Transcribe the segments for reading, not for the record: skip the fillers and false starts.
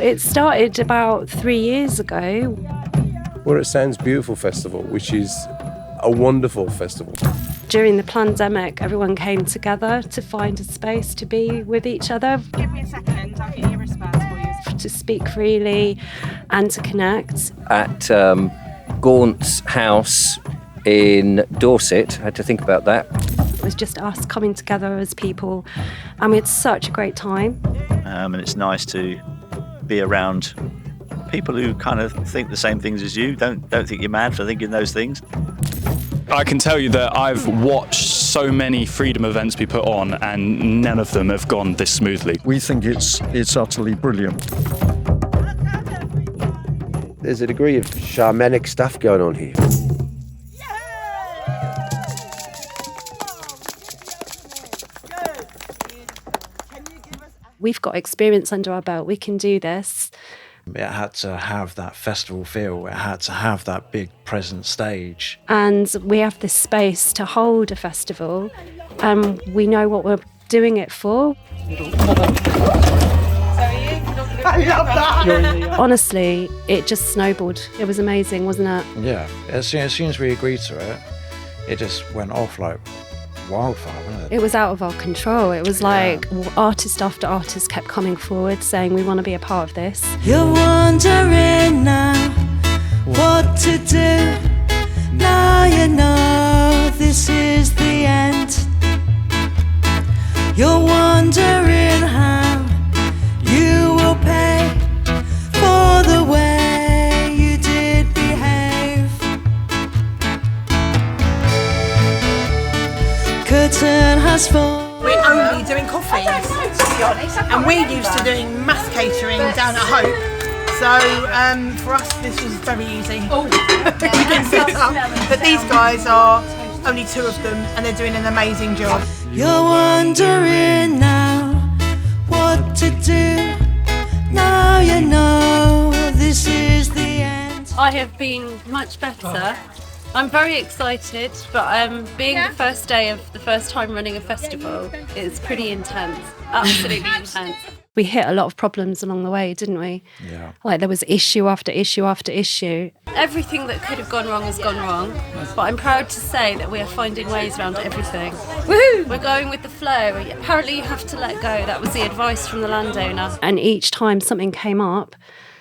It started about 3 years ago. We're at Sounds Beautiful Festival, which is a wonderful festival. During the pandemic, everyone came together to find a space to be with each other. Give me a second, I'll get your wristbands for you. To speak freely and to connect. At Gaunt's house in Dorset, I had to think about that. It was just us coming together as people, and we had such a great time. And it's nice to be around people who kind of think the same things as you. Don't think you're mad for thinking those things. I can tell you that I've watched so many freedom events be put on, and none of them have gone this smoothly. We think it's utterly brilliant. There's a degree of shamanic stuff going on here. We've got experience under our belt. We can do this. It had to have that festival feel. It had to have that big present stage. And we have this space to hold a festival, and we know what we're doing it for. I love that. Honestly, it just snowballed. It was amazing, wasn't it? Yeah, as soon as we agreed to it, it just went off like wildfire, wasn't it? It was out of our control. It was like artist after artist kept coming forward saying, we want to be a part of this. You're wondering now what to do. Now you know this is the end. You're wondering how you will pay for the way you did behave. Curtain has fallen. We're only doing coffees, to be honest, and we're used to doing mass catering down at Hope. So for us, this was very easy. We can set up. But these guys are only two of them, and they're doing an amazing job. You're wondering now what to do. Now you know this is the end. I have been much better. I'm very excited, but being the first day of the first time running a festival is pretty intense, absolutely intense. We hit a lot of problems along the way, didn't we? Yeah. Like there was issue after issue after issue. Everything that could have gone wrong has gone wrong, but I'm proud to say that we are finding ways around everything. Woohoo! We're going with the flow. Apparently you have to let go. That was the advice from the landowner. And each time something came up,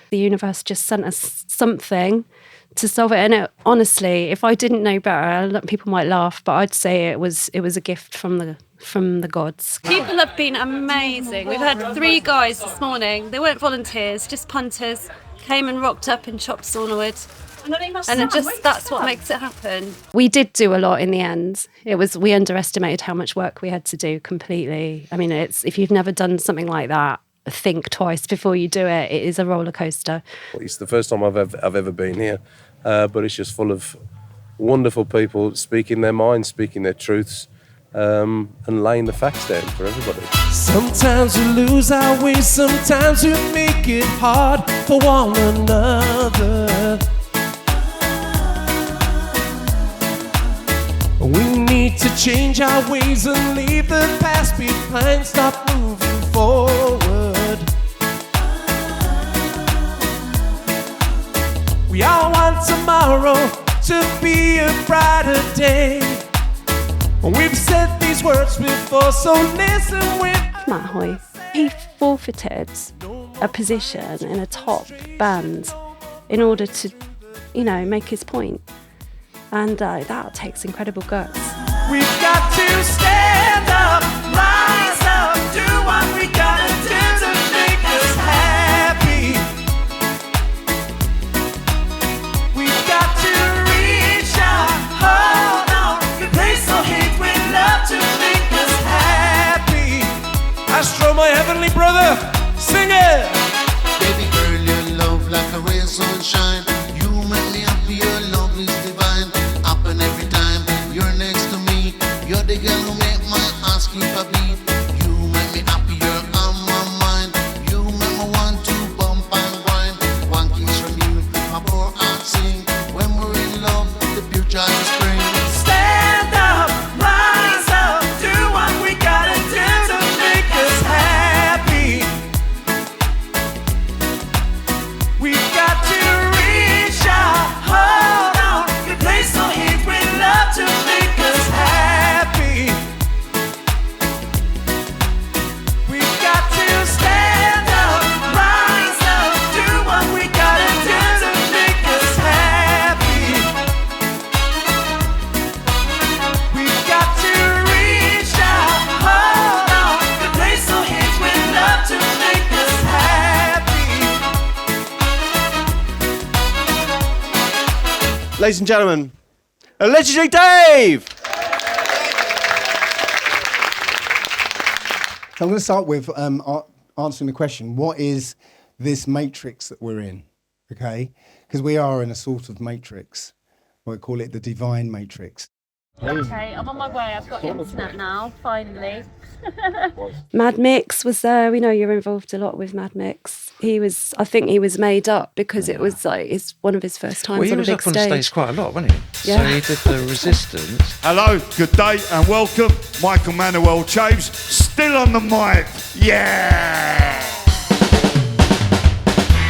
the universe just sent us something to solve it. And honestly, if I didn't know better, people might laugh, but I'd say it was a gift from the gods. People have been amazing. We've had 3 guys this morning. They weren't volunteers, just punters. Came and rocked up and chopped sawnwood. And that's what makes it happen. We did do a lot in the end. We underestimated how much work we had to do completely. I mean, if you've never done something like that, think twice before you do it. It is a roller coaster. It's the first time I've ever been here, but it's just full of wonderful people speaking their minds, speaking their truths, and laying the facts down for everybody. Sometimes we lose our way, sometimes we make it hard for one another. We need to change our ways and leave the past behind, stop moving forward. We all want tomorrow to be a brighter day. We've said these words before, so listen with Matt Hoy. He forfeited a position in a top band in order to, make his point. And that takes incredible guts. We've got to stand up, rise up, do what we gotta do to make us happy. We've got to reach out, hold on, replace all hate with love to make us happy. Astro, my heavenly brother, sing it! Baby girl, your love like a ray of sunshine. You make me happy, your love is divine. Happen every time you're next to me. You're the girl who make my heart skip a beat. You make me happy, you're on my mind. You make me want to bump and grind. One kiss from you, my poor heart sing. When we're in love, the future is spring. Stand up, rise up, do what we gotta do to make us happy. Ladies and gentlemen, legendary Dave! So I'm going to start with answering the question, what is this matrix that we're in, okay? Because we are in a sort of matrix. We call it the divine matrix. Okay, I'm on my way. I've got internet now, finally. Mad Mix was there. We know you're involved a lot with Mad Mix. I think he was made up because it was like it's one of his first times on a big stage. He was up on stage quite a lot, wasn't he? Yeah. So he did the Resistance. Hello, good day and welcome. Michael Manuel Chaves, still on the mic. Yeah!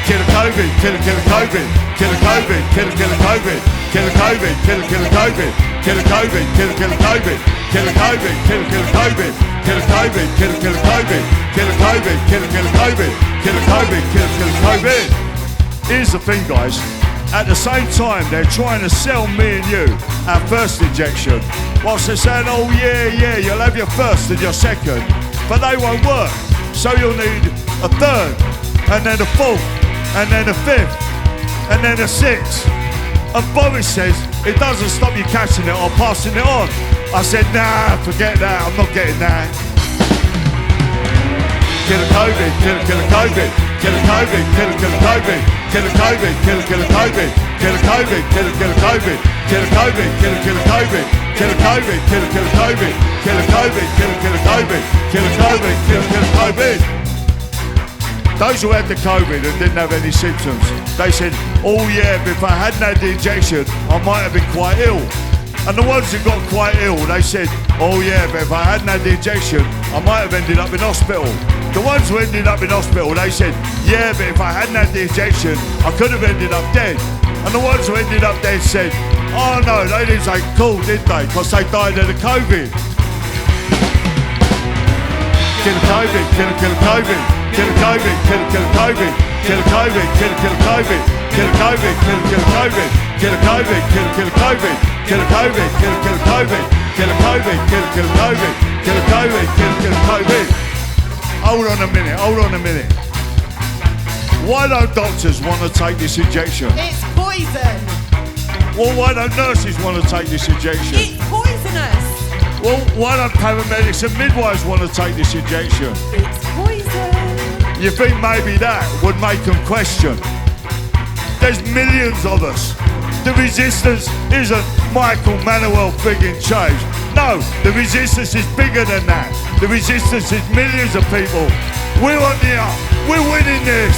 Killer COVID, killer COVID, killer COVID, killer COVID, killer COVID, killer COVID, killer COVID, killer COVID, killer COVID, killer COVID, killer COVID, killer COVID, killer COVID, killer COVID, killer COVID, killer COVID. Here's the thing, guys. At the same time, they're trying to sell me and you our first injection. Whilst they're saying, oh yeah, you'll have your first and your second, but they won't work. So you'll need a third, and then a fourth, and then a fifth, and then a sixth. And Boris says, it doesn't stop you catching it or passing it on. I said, nah, forget that, I'm not getting that. Killer COVID, killer COVID, killer COVID, killer COVID, killer COVID, killer COVID, killer COVID, killer COVID, killer COVID, killer COVID, killer COVID, killer COVID, killer COVID, killer COVID, killer COVID, killer COVID. Those who had the COVID and didn't have any symptoms, they said, oh yeah, but if I hadn't had the injection, I might have been quite ill. And the ones who got quite ill, they said, oh yeah, but if I hadn't had the injection, I might have ended up in hospital. The ones who ended up in hospital, they said, yeah, but if I hadn't had the injection, I could have ended up dead. And the ones who ended up dead said, oh no, they didn't say cool, did they? Because they died of the COVID. Killer COVID, killer COVID, killer COVID, killer COVID, killer COVID, killer COVID, killer COVID, killer COVID, killer COVID, killer COVID, killer COVID, killer COVID, killer COVID, killer COVID, killer COVID, killer COVID. Hold on a minute. Why don't doctors want to take this injection? It's poison. Well, why don't nurses want to take this injection? It's poisonous. Well, why don't paramedics and midwives want to take this injection? It's poison. You think maybe that would make them question? There's millions of us. The resistance isn't Michael Manuel friggin' Change. No, the resistance is bigger than that. The resistance is millions of people. We're on the up. We're winning this.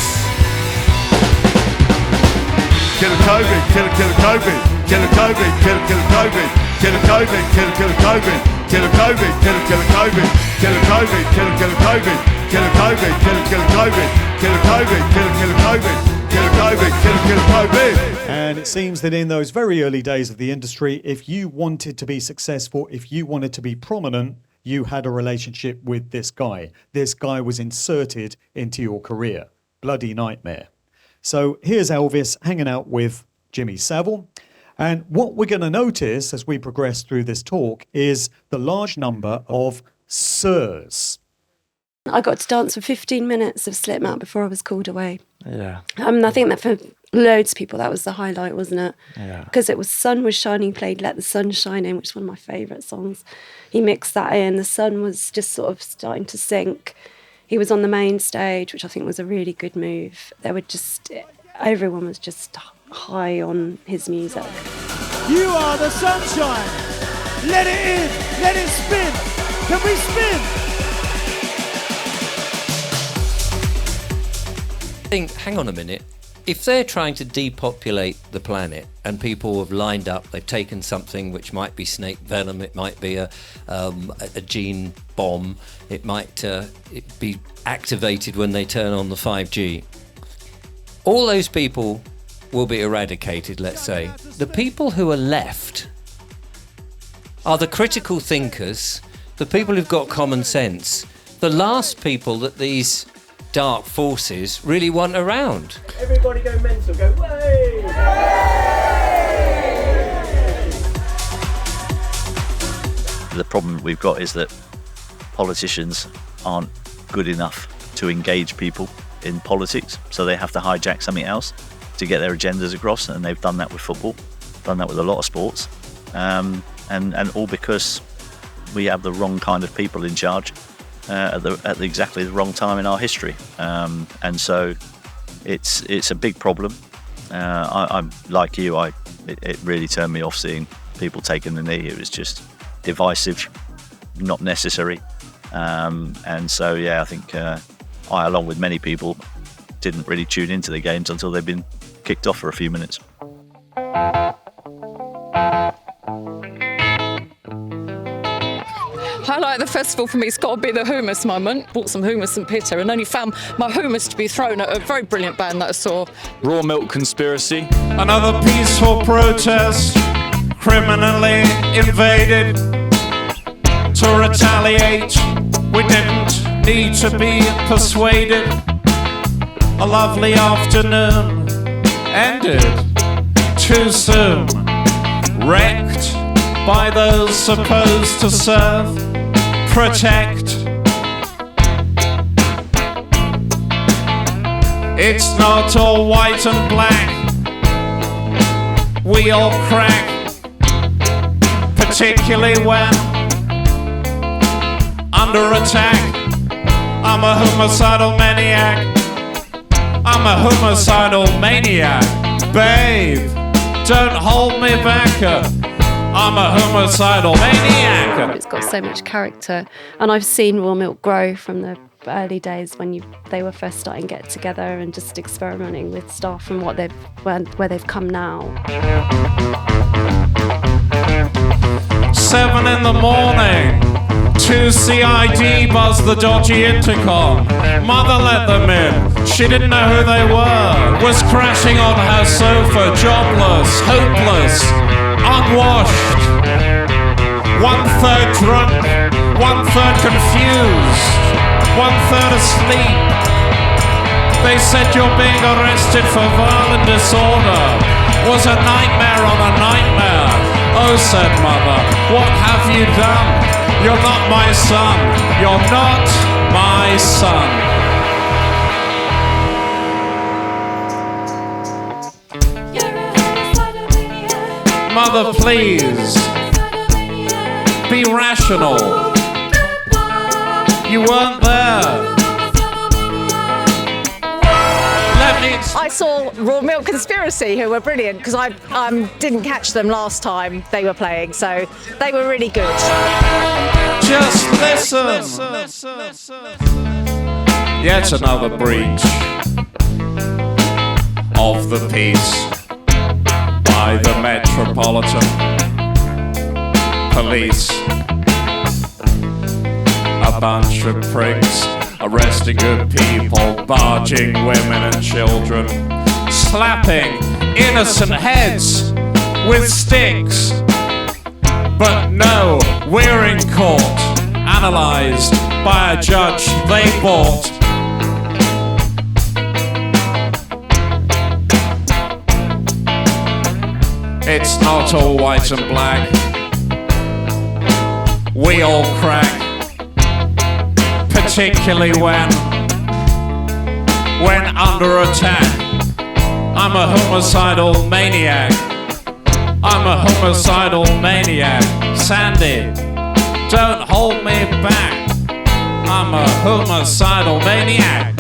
Killer COVID, killer COVID, killer COVID, killer COVID, killer COVID, killer COVID, killer COVID, killer COVID, killer COVID, killer COVID, killer COVID, killer COVID, killer COVID, killer COVID, killer COVID, killer COVID. And it seems that in those very early days of the industry, if you wanted to be successful, if you wanted to be prominent, you had a relationship with this guy. This guy was inserted into your career. Bloody nightmare. So here's Elvis hanging out with Jimmy Savile. And what we're going to notice as we progress through this talk is the large number of sirs. I got to dance for 15 minutes of Slipknot before I was called away. Yeah. I think that for loads of people, that was the highlight, wasn't it? Yeah. Because it was Sun Was Shining, played Let the Sun Shine In, which is one of my favourite songs. He mixed that in. The sun was just sort of starting to sink. He was on the main stage, which I think was a really good move. Everyone was just high on his music. You are the sunshine. Let it in. Let it spin. Can we spin? Hang on a minute. If they're trying to depopulate the planet and people have lined up, they've taken something which might be snake venom, it might be a gene bomb, it might be activated when they turn on the 5G. All those people will be eradicated, let's say. The people who are left are the critical thinkers, the people who've got common sense, the last people that these dark forces really want around. Everybody go mental, go way! The problem we've got is that politicians aren't good enough to engage people in politics, so they have to hijack something else to get their agendas across, and they've done that with football. done that with a lot of sports, and all because we have the wrong kind of people in charge at exactly the wrong time in our history, and so it's a big problem. I'm like you. It really turned me off seeing people taking the knee. It was just divisive, not necessary, and so yeah, I think I, along with many people, didn't really tune into the games until they'd been kicked off for a few minutes. Highlight of the festival for me has got to be the hummus moment. Bought some hummus and pita and only found my hummus to be thrown at a very brilliant band that I saw. Raw Milk Conspiracy. Another peaceful protest, criminally invaded to retaliate. We didn't need to be persuaded. A lovely afternoon ended too soon, wrecked by those supposed to serve, protect. It's not all white and black. We all crack, particularly when under attack. I'm a homicidal maniac. I'm a homicidal maniac. Babe, don't hold me back. I'm a homicidal maniac. It's got so much character, and I've seen Raw Milk grow from the early days when they were first starting to get together and just experimenting with stuff and where they've come now. 7 in the morning, 2 CID buzzed the dodgy intercom. Mother let them in, she didn't know who they were. Was crashing on her sofa, jobless, hopeless, unwashed. 1/3 drunk, 1/3 confused, 1/3 asleep. They said you're being arrested for violent disorder. Was a nightmare on a nightmare. Oh, said mother, what have you done? You're not my son. You're not my son. Mother, please, be rational. You weren't there. I saw Raw Milk Conspiracy, who were brilliant, because I didn't catch them last time they were playing, so they were really good. Just listen. Yet another breach of the peace by the Metropolitan Police. A bunch of pricks arresting good people, barging women and children, slapping innocent heads with sticks. But no, we're in court, analysed by a judge they bought. It's not all white and black. We all crack, particularly when under attack. I'm a homicidal maniac. I'm a homicidal maniac. Sandy, don't hold me back. I'm a homicidal maniac.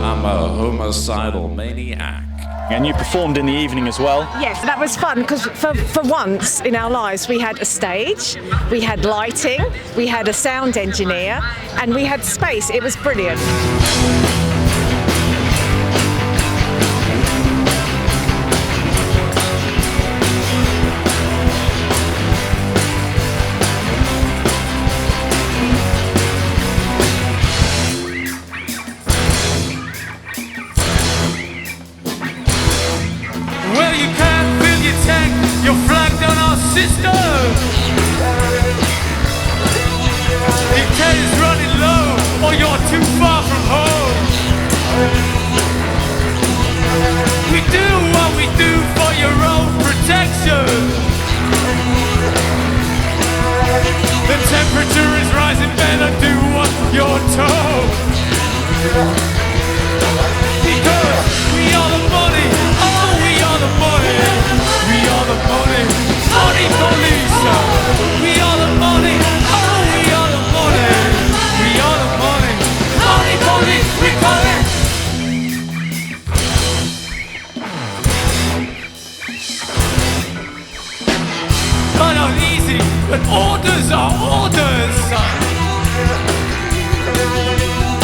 I'm a homicidal maniac. And you performed in the evening as well? Yes, that was fun, because for once in our lives we had a stage, we had lighting, we had a sound engineer, and we had space. It was brilliant. You're flagged on our system. Your K is running low, or you're too far from home. but orders are orders, son.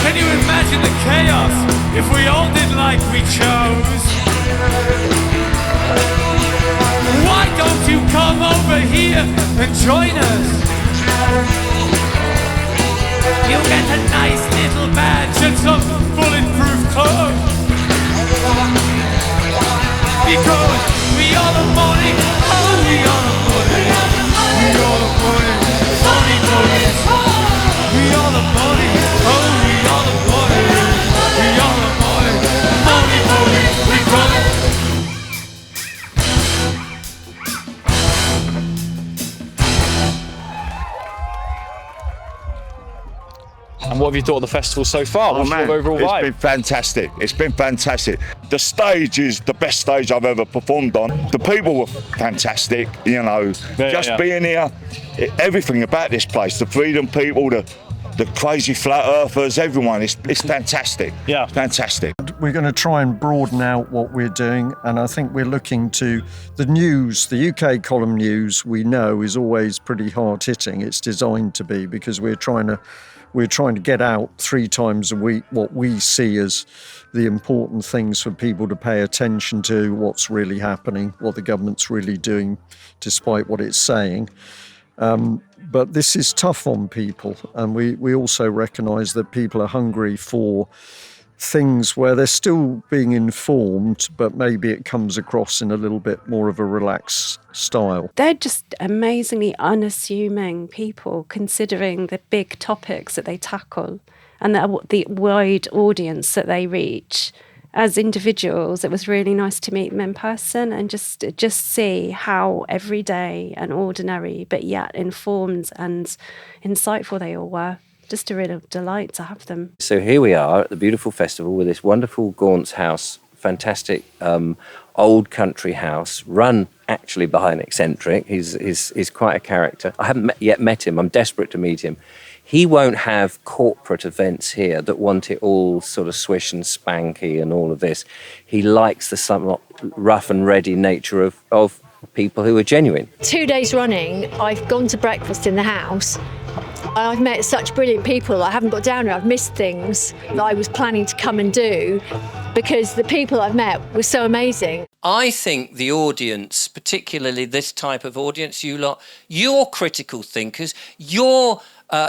Can you imagine the chaos if we all did like we chose? Why don't you come over here and join us? You'll get a nice little badge and some bulletproof clothes. Because we are the money, oh we are the money, we are the money, money police. We are the money, oh we are the money, we are the money, money police. We call it. And what have you thought of the festival so far? What's your overall vibe? It's been fantastic. It's been fantastic. The stage is the best stage I've ever performed on. The people were fantastic, you know. Being here, everything about this place, the freedom people, the crazy flat earthers, everyone, it's fantastic. Yeah. Fantastic. We're going to try and broaden out what we're doing, and I think we're looking to the news. The UK column news, we know, is always pretty hard-hitting. It's designed to be, because we're trying to get out 3 times a week what we see as the important things for people to pay attention to, what's really happening, what the government's really doing, despite what it's saying. But this is tough on people, and we also recognise that people are hungry for things where they're still being informed, but maybe it comes across in a little bit more of a relaxed style. They're just amazingly unassuming people, considering the big topics that they tackle and the wide audience that they reach. As individuals, it was really nice to meet them in person and just see how everyday and ordinary, but yet informed and insightful they all were. Just a real delight to have them. So here we are at the beautiful festival with this wonderful Gaunt's house, fantastic old country house, run actually by an eccentric. He's quite a character. I haven't yet met him. I'm desperate to meet him. He won't have corporate events here that want it all sort of swish and spanky and all of this. He likes the somewhat rough and ready nature of people who are genuine. 2 days running, I've gone to breakfast in the house. I've met such brilliant people. I haven't got down here. I've missed things that I was planning to come and do because the people I've met were so amazing. I think the audience, particularly this type of audience, you lot, you're critical thinkers, you're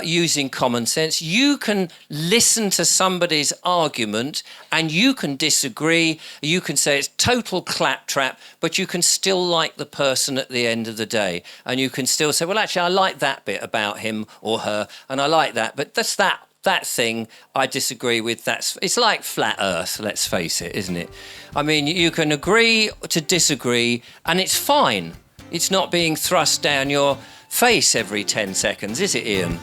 using common sense. You can listen to somebody's argument and you can disagree. You can say it's total claptrap, but you can still like the person at the end of the day. And you can still say, well, actually, I like that bit about him or her, and I like that. But that's that thing I disagree with. It's like flat earth, let's face it, isn't it? I mean, you can agree to disagree, and it's fine. It's not being thrust down your face every 10 seconds, is it, Ian?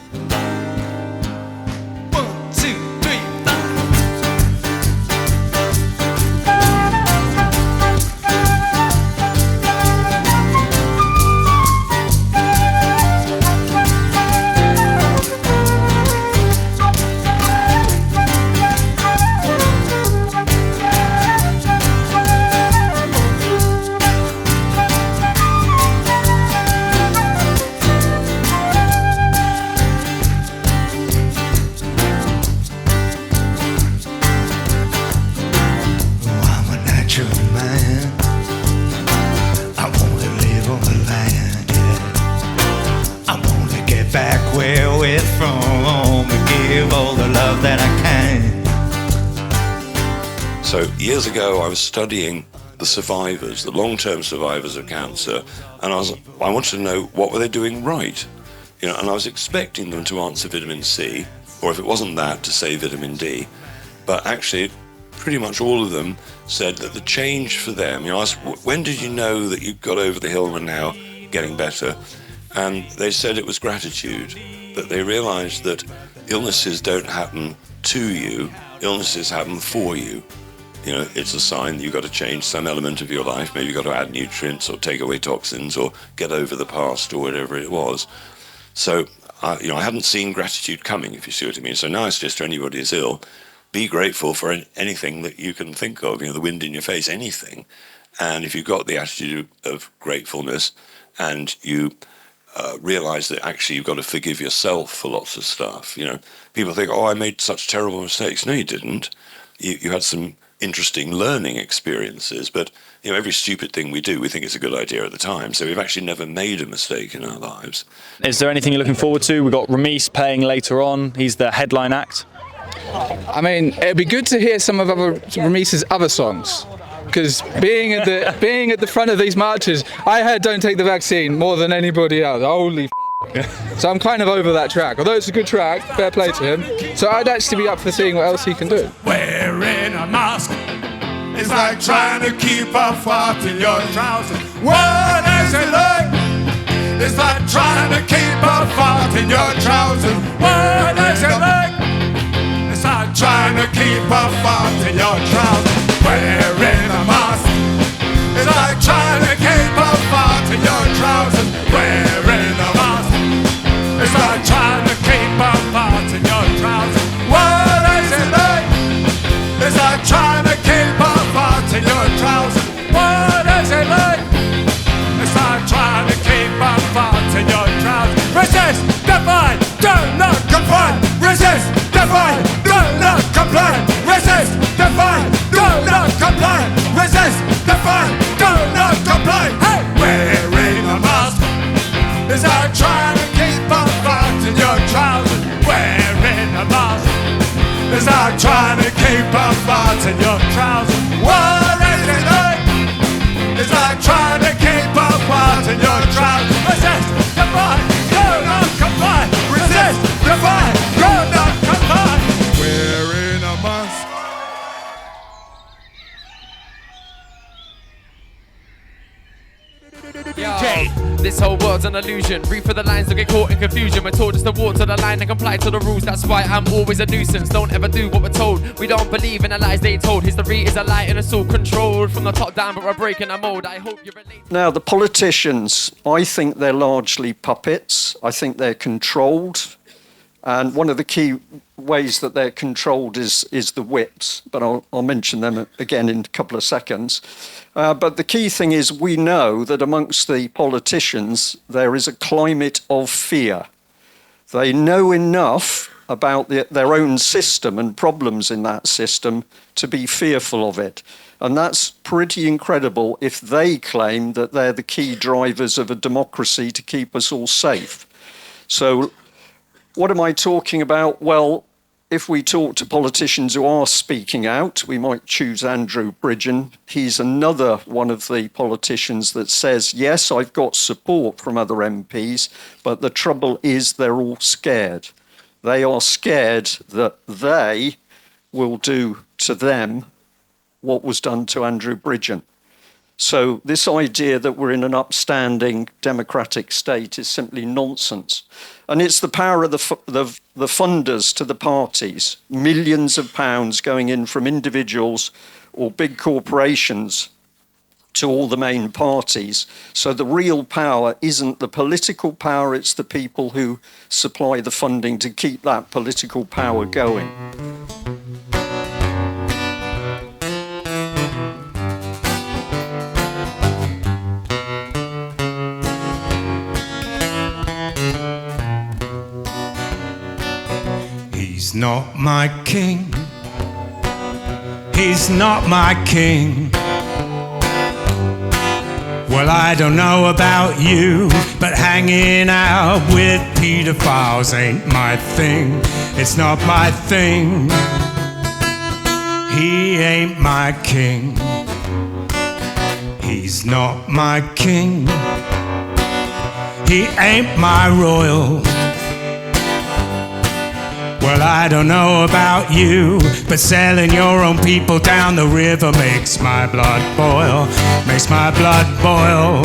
So years ago, I was studying the survivors, the long-term survivors of cancer, and I wanted to know what were they doing right, and I was expecting them to answer vitamin C, or if it wasn't that, to say vitamin D, but actually, pretty much all of them said that the change for them, I asked, when did you know that you got over the hill and were now getting better? And they said it was gratitude, that they realized that illnesses don't happen to you, illnesses happen for you. It's a sign that you've got to change some element of your life. Maybe you've got to add nutrients or take away toxins or get over the past or whatever it was. So, I hadn't seen gratitude coming, if you see what I mean. So now I suggest to anybody who's ill, be grateful for anything that you can think of, the wind in your face, anything. And if you've got the attitude of gratefulness and you realise that actually you've got to forgive yourself for lots of stuff. You know, people think, oh, I made such terrible mistakes. No, you didn't. You had some interesting learning experiences, but you know, every stupid thing we do, we think it's a good idea at the time. So we've actually never made a mistake in our lives. Is there anything you're looking forward to? We've got Remeece playing later on. He's the headline act. I mean, it'd be good to hear some of Remeece's other songs, because being at the front of these marches, I heard "Don't Take the Vaccine" more than anybody else. Holy f***. So I'm kind of over that track. Although it's a good track, fair play to him. So I'd actually be up for seeing what else he can do. Wearing a mask is like trying to keep a fart in your trousers. What is it like? It's like trying to keep a fart in your trousers. What is it like? It's like trying to keep a fart in your trousers. Wearing a mask is like trying to keep a fart in your trousers. Wearing a mask is like trying to keep a fart in your trousers. What is it like? It's like trying to keep a fart in your trousers. What is it like? It's like trying to keep a fart in your trousers. Resist, defy, do not conform. Resist, defy, do not comply. Resist, defy, do not comply. Resist, defy, do not comply. Hey, wearing a mask is like trying to keep a fart in your trousers. Wearing a mask is like trying to keep a fart in your trousers. What is it like? It's like trying to keep a fart in your trousers. Resist, defy, do not comply. Resist, defy, do not comply. Wearing a mask. Yo, this whole world's an illusion. Read for the lines, don't get caught in confusion. We're told just to walk to the line and comply to the rules. That's why I'm always a nuisance. Don't ever do what we're told. We don't believe in the lies they told. History is a lie and it's all controlled from the top down, but we're breaking a mold. I hope you relate. Now, the politicians, I think they're largely puppets. I think they're controlled. And one of the key ways that they're controlled is the whips, but I'll mention them again in a couple of seconds. But the key thing is we know that amongst the politicians, there is a climate of fear. They know enough about their own system and problems in that system to be fearful of it. And that's pretty incredible if they claim that they're the key drivers of a democracy to keep us all safe. So what am I talking about? Well, if we talk to politicians who are speaking out, we might choose Andrew Bridgen. He's another one of the politicians that says, yes, I've got support from other MPs, but the trouble is they're all scared. They are scared that they will do to them what was done to Andrew Bridgen. So this idea that we're in an upstanding democratic state is simply nonsense. And it's the power of the funders to the parties, millions of pounds going in from individuals or big corporations to all the main parties. So the real power isn't the political power, it's the people who supply the funding to keep that political power going. He's not my king. He's not my king. Well, I don't know about you, but hanging out with pedophiles ain't my thing. It's not my thing. He ain't my king. He's not my king. He ain't my royal. Well, I don't know about you, but selling your own people down the river makes my blood boil, makes my blood boil.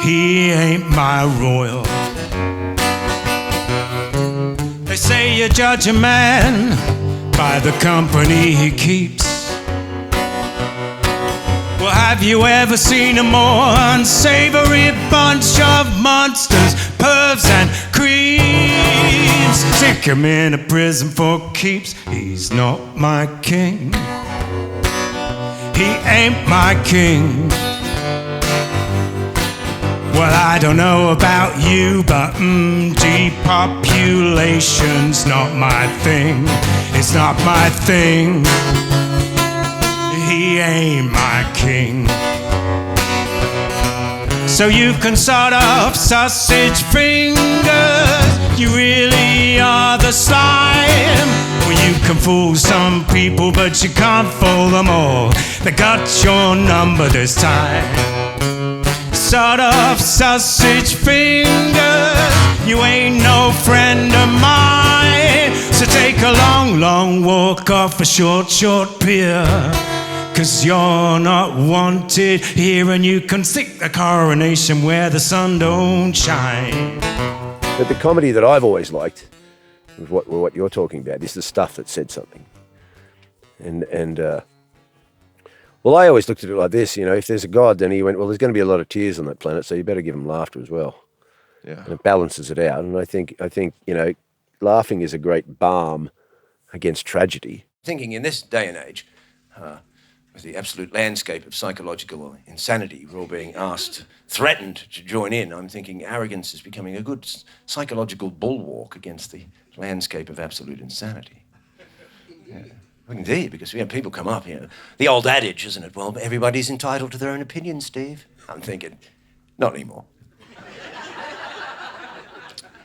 He ain't my royal. They say you judge a man by the company he keeps. Well, have you ever seen a more unsavory bunch of monsters, pervs and creeps? Stick him in a prison for keeps. He's not my king. He ain't my king. Well, I don't know about you, but depopulation's not my thing. It's not my thing. He ain't my king. So you can sort of sausage fingers. You really are the slime. Well, you can fool some people, but you can't fool them all. They got your number this time. Sort of sausage fingers. You ain't no friend of mine. So take a long, long walk off a short, short pier. 'Cause you're not wanted here, and you can stick the coronation where the sun don't shine. But the comedy that I've always liked, with what you're talking about, is the stuff that said something. Well, I always looked at it like this, you know, if there's a God, then he went, well, there's going to be a lot of tears on that planet, so you better give him laughter as well. Yeah. And it balances it out. And I think you know, laughing is a great balm against tragedy. Thinking in this day and age, with the absolute landscape of psychological insanity, we're all being asked, threatened to join in. I'm thinking arrogance is becoming a good psychological bulwark against the landscape of absolute insanity. Yeah. Indeed, because we have people come up, you know, the old adage, isn't it? Well, everybody's entitled to their own opinion, Steve. I'm thinking, not anymore.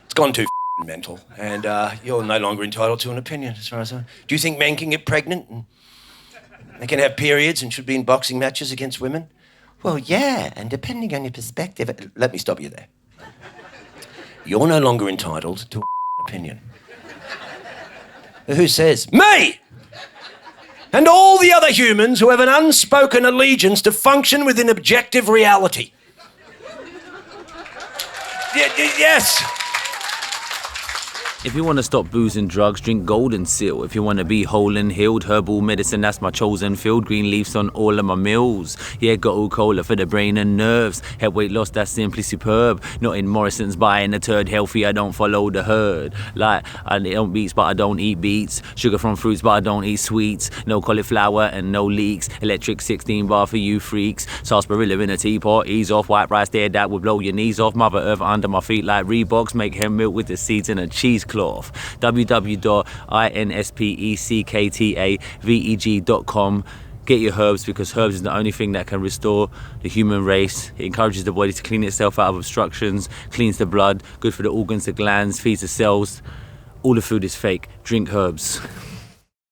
It's gone too mental, and you're no longer entitled to an opinion, as far as I'm... Do you think men can get pregnant and they can have periods and should be in boxing matches against women? Well, yeah, and depending on your perspective... Let me stop you there. You're no longer entitled to an opinion. Who says? Me! And all the other humans who have an unspoken allegiance to function within objective reality. Yes! If you want to stop booze and drugs, drink Golden Seal. If you want to be whole and healed, herbal medicine, that's my chosen field. Green leaves on all of my meals. Yeah, got all cola for the brain and nerves. Head weight loss, that's simply superb. Not in Morrison's buying a turd. Healthy, I don't follow the herd. Like, I don't beats, but I don't eat beets. Sugar from fruits, but I don't eat sweets. No cauliflower and no leeks. Electric 16 bar for you freaks. Sarsaparilla in a teapot. Ease off white rice there, that would blow your knees off. Mother Earth under my feet like Reeboks. Make hemp milk with the seeds and a cheese cloth. www.inspektaveg.com. Get your herbs, because herbs is the only thing that can restore the human race. It encourages the body to clean itself out of obstructions, cleans the blood, good for the organs, the glands, feeds the cells. All the food is fake. Drink herbs.